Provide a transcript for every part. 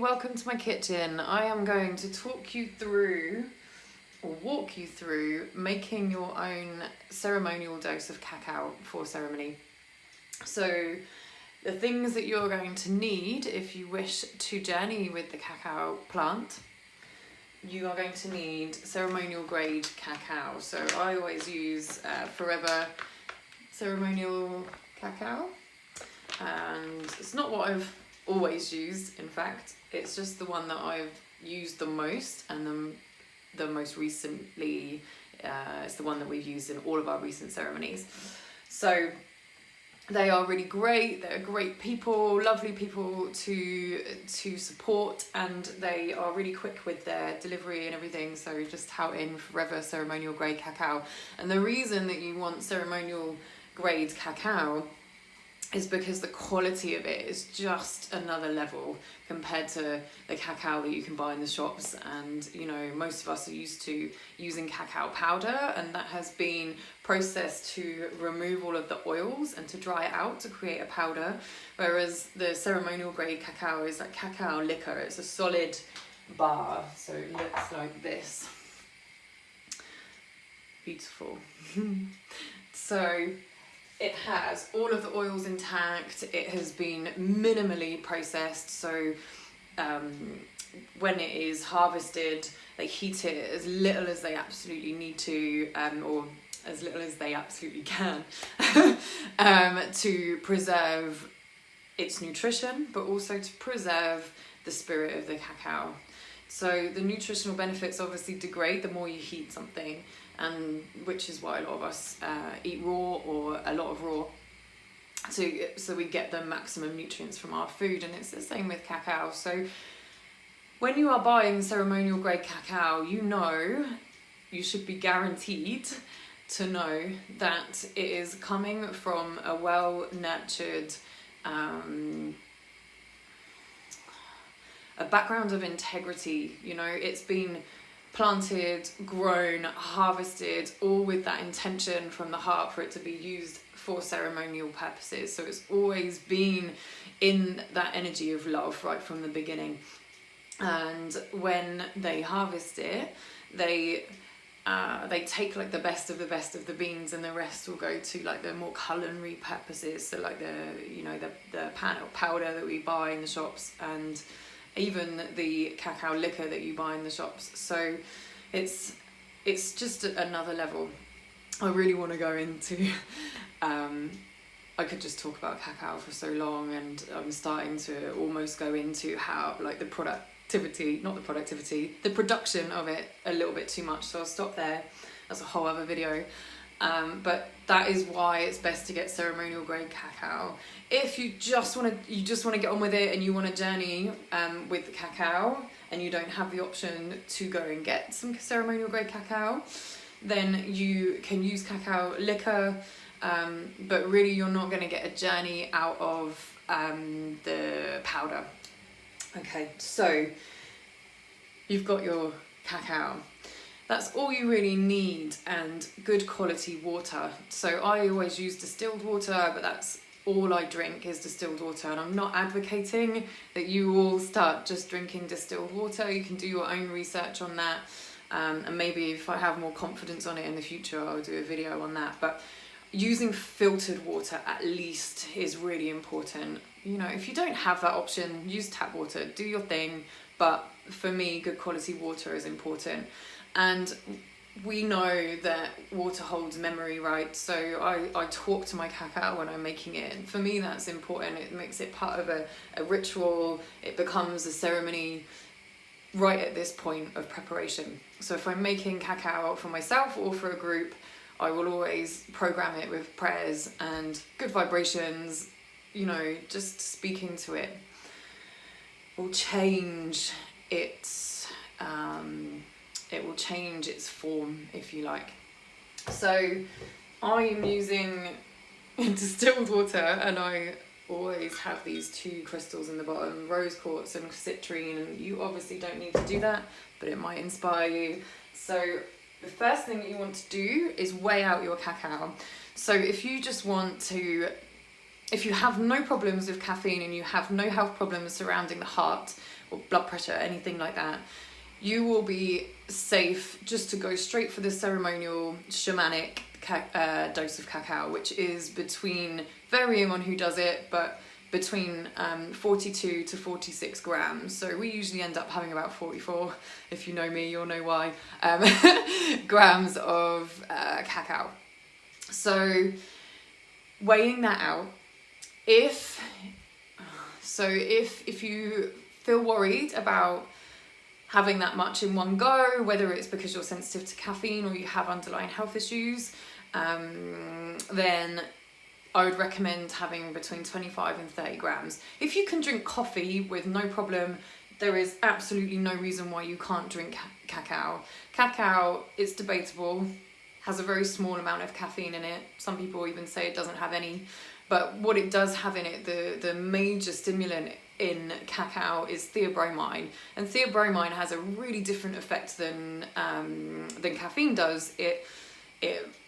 welcome to my kitchen. I am going to walk you through making your own ceremonial dose of cacao for ceremony. So the things that you're going to need if you wish to journey with the cacao plant, you are going to need ceremonial grade cacao. So I always use Forever ceremonial cacao, and it's not what I've always used, in fact. It's just the one that I've used the most, and the most recently it's the one that we've used in all of our recent ceremonies. So they are really great. They're great people, lovely people to support, and they are really quick with their delivery and everything. So just tout in Forever ceremonial grade cacao. And the reason that you want ceremonial grade cacao is because the quality of it is just another level compared to the cacao that you can buy in the shops. And you know, most of us are used to using cacao powder, and that has been processed to remove all of the oils and to dry it out to create a powder, whereas the ceremonial grade cacao is like cacao liquor. It's a solid bar, so it looks like this. Beautiful. So it has all of the oils intact. It has been minimally processed, so when it is harvested, they heat it as little as they absolutely need to, or as little as they absolutely can, to preserve its nutrition, but also to preserve the spirit of the cacao. So the nutritional benefits obviously degrade the more you heat something, and which is why a lot of us eat raw, or a lot of raw, so we get the maximum nutrients from our food. And it's the same with cacao. So when you are buying ceremonial grade cacao, you should be guaranteed to know that it is coming from a well nurtured, a background of integrity. You know, it's been planted, grown, harvested, all with that intention from the heart for it to be used for ceremonial purposes. So it's always been in that energy of love right from the beginning. And when they harvest it, they take like the best of the beans, and the rest will go to like the more culinary purposes. So like the powder that we buy in the shops, and even the cacao liquor that you buy in the shops. So it's just another level. I really want to go into I could just talk about cacao for so long, and I'm starting to almost go into how like the production of it a little bit too much, so I'll stop there. That's a whole other video. But that is why it's best to get ceremonial grade cacao. If you just want to get on with it, and you want to journey with the cacao, and you don't have the option to go and get some ceremonial grade cacao, then you can use cacao liquor, but really you're not going to get a journey out of the powder. Okay, so you've got your cacao. That's all you really need, and good quality water. So I always use distilled water, but that's all I drink is distilled water. And I'm not advocating that you all start just drinking distilled water. You can do your own research on that. And maybe if I have more confidence on it in the future, I'll do a video on that. But using filtered water at least is really important. You know, if you don't have that option, use tap water, do your thing. But for me, good quality water is important. And we know that water holds memory, right? So I talk to my cacao when I'm making it. And for me, that's important. It makes it part of a ritual. It becomes a ceremony right at this point of preparation. So if I'm making cacao for myself or for a group, I will always program it with prayers and good vibrations. You know, just speaking to it will change its form, if you like. So I am using distilled water, and I always have these two crystals in the bottom, rose quartz and citrine, and you obviously don't need to do that, but it might inspire you. So the first thing that you want to do is weigh out your cacao. So if you have no problems with caffeine, and you have no health problems surrounding the heart, or blood pressure, anything like that, you will be safe just to go straight for the ceremonial shamanic dose of cacao, which is between, varying on who does it, but between 42 to 46 grams. So we usually end up having about 44. If you know me, you'll know why. Grams of cacao. So weighing that out, if you feel worried about having that much in one go, whether it's because you're sensitive to caffeine or you have underlying health issues, then I would recommend having between 25 and 30 grams. If you can drink coffee with no problem, there is absolutely no reason why you can't drink cacao. Cacao, it's debatable, has a very small amount of caffeine in it. Some people even say it doesn't have any. But what it does have in it, the major stimulant in cacao is theobromine. And theobromine has a really different effect than caffeine does. It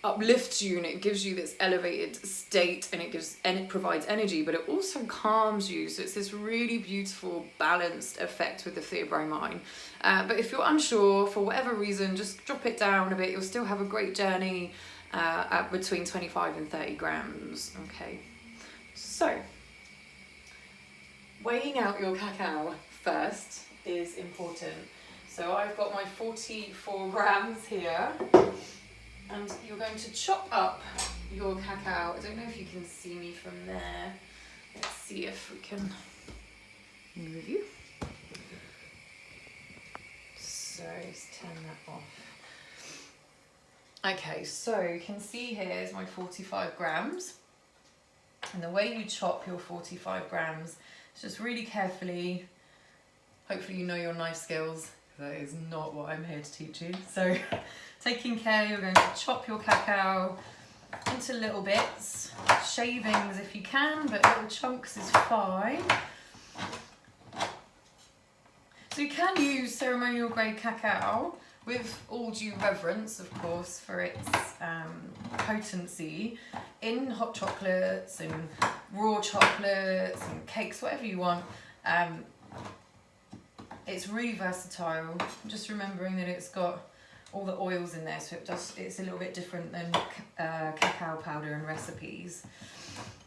uplifts you and it gives you this elevated state, and it provides energy, but it also calms you. So it's this really beautiful balanced effect with the theobromine. But if you're unsure for whatever reason, just drop it down a bit. You'll still have a great journey at between 25 and 30 grams. Okay, so weighing out your cacao first is important. So I've got my 44 grams here. And you're going to chop up your cacao. I don't know if you can see me from there. Let's see if we can move you. So let's turn that off. Okay, so you can see here is my 45 grams. And the way you chop your 45 grams is just really carefully. Hopefully you know your knife skills. That is not what I'm here to teach you. So taking care, you're going to chop your cacao into little bits, shavings if you can, but little chunks is fine. So you can use ceremonial grade cacao with all due reverence, of course, for its potency in hot chocolates and raw chocolates and cakes, whatever you want. It's really versatile. Just remembering that it's got all the oils in there, so it's a little bit different than cacao powder and recipes.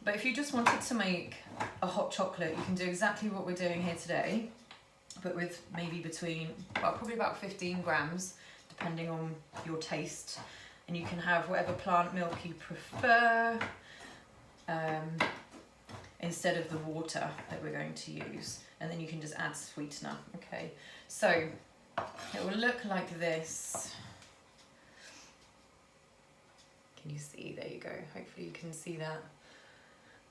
But if you just wanted to make a hot chocolate, you can do exactly what we're doing here today, but with maybe probably about 15 grams, depending on your taste. And you can have whatever plant milk you prefer, instead of the water that we're going to use. And then you can just add sweetener. Okay, so it will look like this. Can you see? There you go. Hopefully you can see that.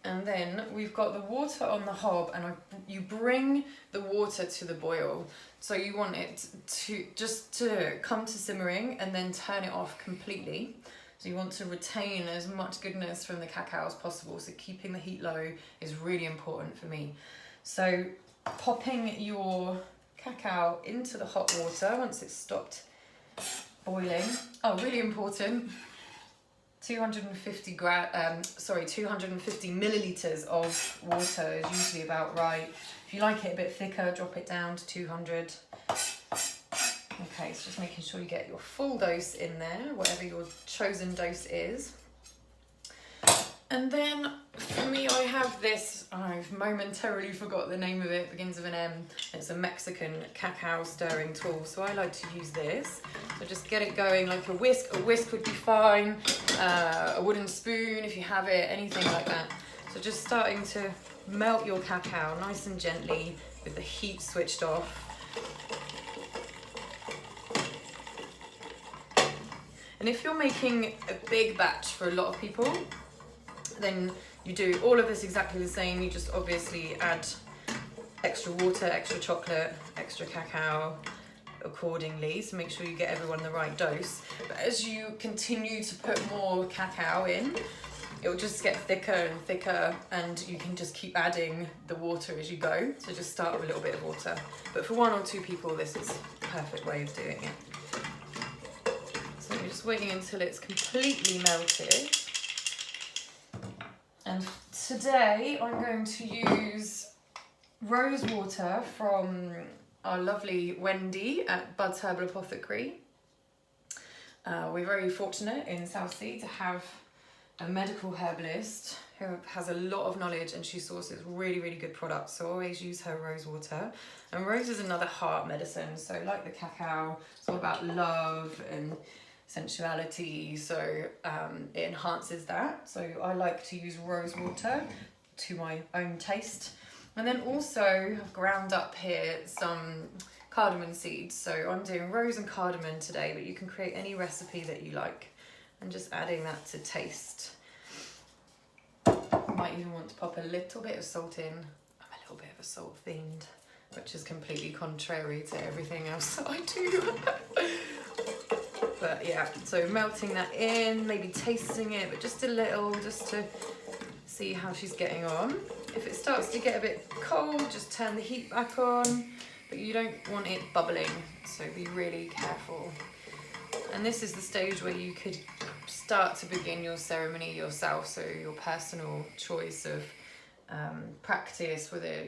And then we've got the water on the hob, and you bring the water to the boil. So you want it to come to simmering and then turn it off completely. So you want to retain as much goodness from the cacao as possible. So keeping the heat low is really important for me. So popping your cacao into the hot water once it's stopped boiling. Oh, really important. 250 milliliters of water is usually about right. If you like it a bit thicker, drop it down to 200. Okay, so just making sure you get your full dose in there, whatever your chosen dose is. And then for me, I have this, I've momentarily forgot the name of it, begins with an M. It's a Mexican cacao stirring tool, so I like to use this. So just get it going like a whisk. A whisk would be fine, a wooden spoon if you have it, anything like that. So just starting to melt your cacao nice and gently with the heat switched off. And if you're making a big batch for a lot of people, then you do all of this exactly the same. You just obviously add extra water, extra chocolate, extra cacao accordingly. So make sure you get everyone the right dose. But as you continue to put more cacao in, it will just get thicker and thicker, and you can just keep adding the water as you go. So just start with a little bit of water. But for 1 or 2 people, this is the perfect way of doing it. So you're just waiting until it's completely melted. And today I'm going to use rose water from our lovely Wendy at Bud's Herbal Apothecary. We're very fortunate in Southsea to have a medical herbalist who has a lot of knowledge, and she sources really, really good products. So I always use her rose water. And rose is another heart medicine. So like the cacao, it's all about love and sensuality. So it enhances that. So I like to use rose water to my own taste. And then also I've ground up here some cardamom seeds. So I'm doing rose and cardamom today, but you can create any recipe that you like. And just adding that to taste. You might even want to pop a little bit of salt in. I'm a little bit of a salt fiend, which is completely contrary to everything else that I do. But yeah, so melting that in, maybe tasting it, but just a little, just to see how she's getting on. If it starts to get a bit cold, just turn the heat back on, but you don't want it bubbling, so be really careful. And this is the stage where you could start to begin your ceremony yourself, so your personal choice of practice, whether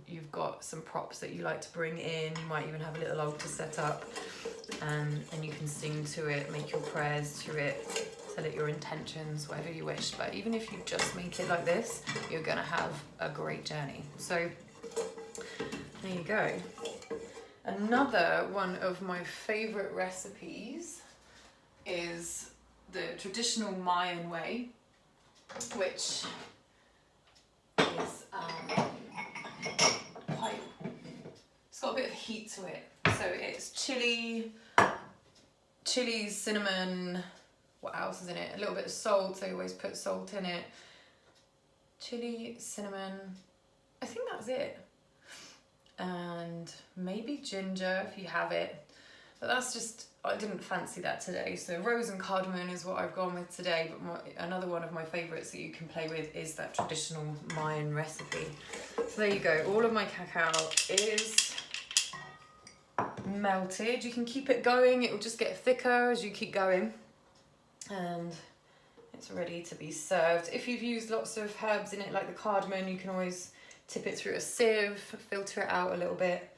you've got some props that you like to bring in, you might even have a little altar set up, and you can sing to it, make your prayers to it, tell it your intentions, whatever you wish. But even if you just make it like this, you're gonna have a great journey. So there you go. Another one of my favorite recipes is the traditional Mayan way, which is it's got a bit of heat to it. So it's chili, cinnamon, what else is in it? A little bit of salt, so I always put salt in it. Chili, cinnamon, I think that's it. And maybe ginger if you have it. But that's just, I didn't fancy that today. So rose and cardamom is what I've gone with today. But another one of my favourites that you can play with is that traditional Mayan recipe. So there you go. All of my cacao is melted. You can keep it going. It will just get thicker as you keep going. And it's ready to be served. If you've used lots of herbs in it, like the cardamom, you can always tip it through a sieve, filter it out a little bit.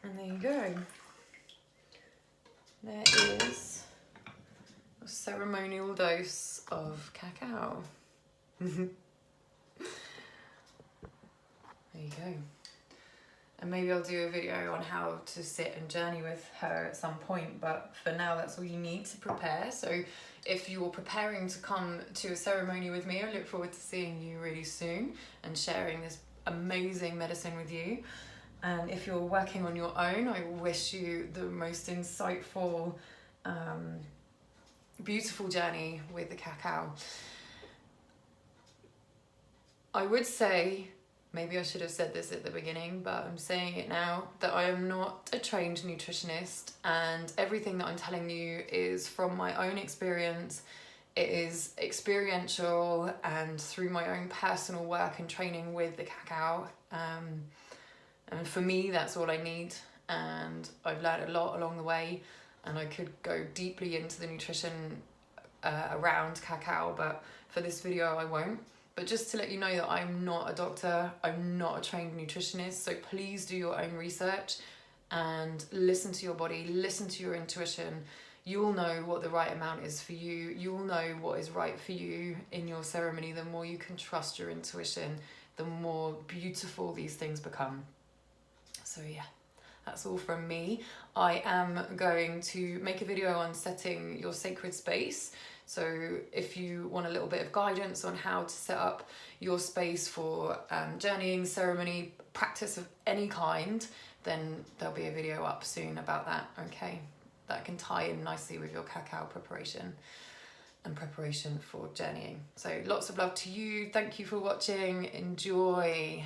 And there you go. There is a ceremonial dose of cacao. There you go. And maybe I'll do a video on how to sit and journey with her at some point, but for now that's all you need to prepare. So if you're preparing to come to a ceremony with me, I look forward to seeing you really soon and sharing this amazing medicine with you. And if you're working on your own, I wish you the most insightful, beautiful journey with the cacao. I would say, maybe I should have said this at the beginning, but I'm saying it now, that I am not a trained nutritionist, and everything that I'm telling you is from my own experience. It is experiential and through my own personal work and training with the cacao. And for me, that's all I need. And I've learned a lot along the way, and I could go deeply into the nutrition around cacao, but for this video I won't. But just to let you know that I'm not a doctor, I'm not a trained nutritionist, so please do your own research and listen to your body, listen to your intuition. You'll know what the right amount is for you. You'll know what is right for you in your ceremony. The more you can trust your intuition, the more beautiful these things become. So yeah, that's all from me. I am going to make a video on setting your sacred space. So if you want a little bit of guidance on how to set up your space for journeying, ceremony, practice of any kind, then there'll be a video up soon about that, okay? That can tie in nicely with your cacao preparation and preparation for journeying. So lots of love to you. Thank you for watching. Enjoy.